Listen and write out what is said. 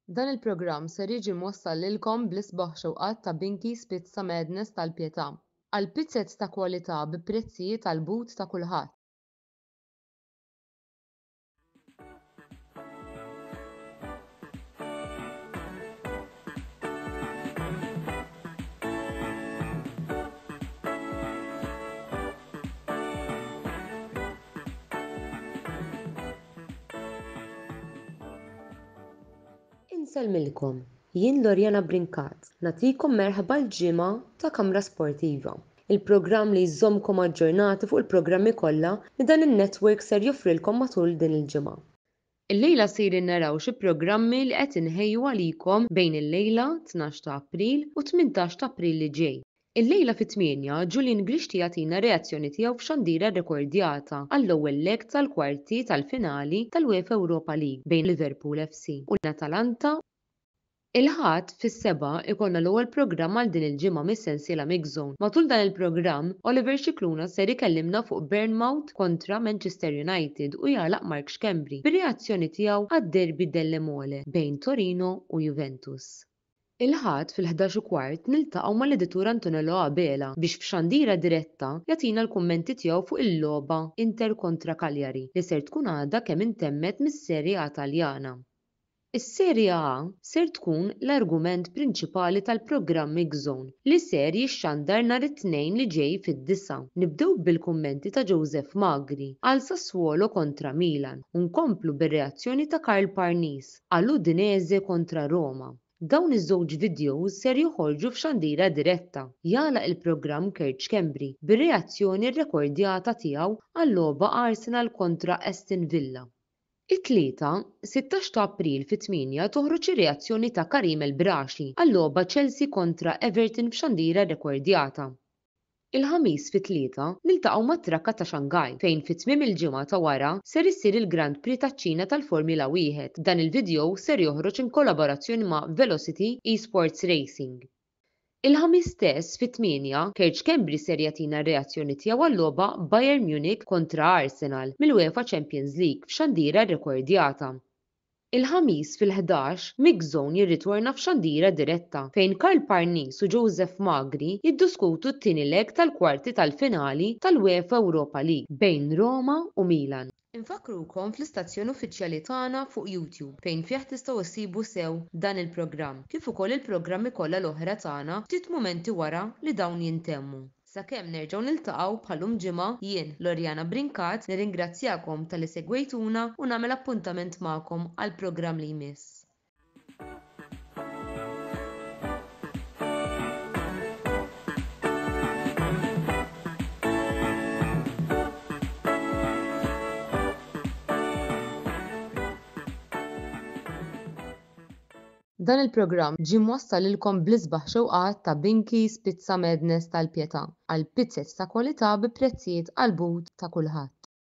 Dan il-programm ser jiġi mwassal lilkom bl-isbaħ xewqat ta' Binkies Pizza Madness tal-Pjetà għal pizzett ta' kwalità bi prezzijiet għall but ta' kulħadd. Insellmilkom, jien Lorjana Brinkat, nagħtikom merħba l-ġimgħa ta' Kamra Sportiva. Il-programm li jżommkom aġġornati fuq il-programmi kollha li dan in-netwerk ser joffrilkom matul din il-ġimgħa. Illejla sejrin naraw xi programmi li qed inħejju għalikom bejn il-lejla 12 ta' April u 18 ta' April li ġej. Illejla fit-8 Julian Grixti jagħtina reazzjoni tiegħu f'xandiera rrekordjata għall-ewwel leg tal-kwarti tal-finali tal-UEFA Europa League bejn Liverpool FC u l-Atalanta. Il-Ħadd fis-7 ikollna l-ewwel programm għal din il-ġimgħa mis-sensiela Mix Zone. Matul dan il-programm, Oliver Scicluna ser ikellimna fuq Bournemouth kontra Manchester United u jagħlaq Mark Xkembri bir-reazzjoni tiegħu għad-derby delle Mole bejn Torino u Juventus. Il-Ħadd fil-11:15 niltaqgħu mal-editur Antonello Abela biex f'xandiera diretta jagħtina l-kummenti tiegħu fuq il-logħba Inter kontra Cagliari li ser tkun għadha kemm intemmet mis-Serje A Taljana. Is-Serje A ser tkun l-argument prinċipali tal-programm Mix Zone li ser jixxandar nhar it-Tnejn li ġej fid-9. Nibdew bil-kummenti ta' Joseph Magri għal Sassuolo kontra Milan u nkomplu bir-reazzjoni ta' Karl Parnis għal Udinese kontra Roma. Dawn iż-żewġ videos ser joħorġu f'xandiera diretta. Jagħlaq il-programm Kurt Xkembri bir-reazzjoni rrekordjata tiegħu għall-logħba Arsenal kontra Aston Villa. It-tlieta, 16 ta' April fit-8 toħroġ ir-reazzjoni ta' Karim El-Braxi għall-logħba Chelsea kontra Everton f'xandiera rrekordjata. Il-ħamis fit-tlieta niltaqgħu mat-trakka ta' Shanghai fejn fit-tmiem il-ġimgħa ta' wara ser issir il-Grand Prix taċ-Ċina tal-Formula 1. Dan il-video ser joħroġ in kollaborazzjoni ma' Velocity Esports Racing. Il-ħamis stess fit-8 Kurt Xkembri ser jagħtina r-reazzjoni tiegħu għall-logħba Bayern Munich kontra Arsenal mill-UEFA Champions League f'xandiera rrekordjata. Il-ħamis fil-11 Mix Zone jirritorna f'xandiera diretta fejn Karl Parnis u Joseph Magri jiddiskutu t-tieni leg tal-kwarti tal-finali tal-UEFA Europa League bejn Roma u Milan. Infakrukom fl-istazzjon uffiċjali tagħna fuq YouTube fejn fih tistgħu issibu sew dan il-programm kif ukoll il-programmi kollha l-oħra tagħna ftit mumenti wara li dawn jintemmu. Sakemm nerġgħu niltaqgħu bħalhom ġimgħa jien Lorjana Brinkat nirringrazzjakom tal-li segwejtuna u nagħmel appuntament magħkom għall-programm li jmiss. Dan il-programm ġie mwassal lilkom bl-isbaħ xewqat ta' Binkies Pizza Madness tal-Pjetà għal pizzett ta' kwalità bi prezzijiet għall but ta' kulħadd.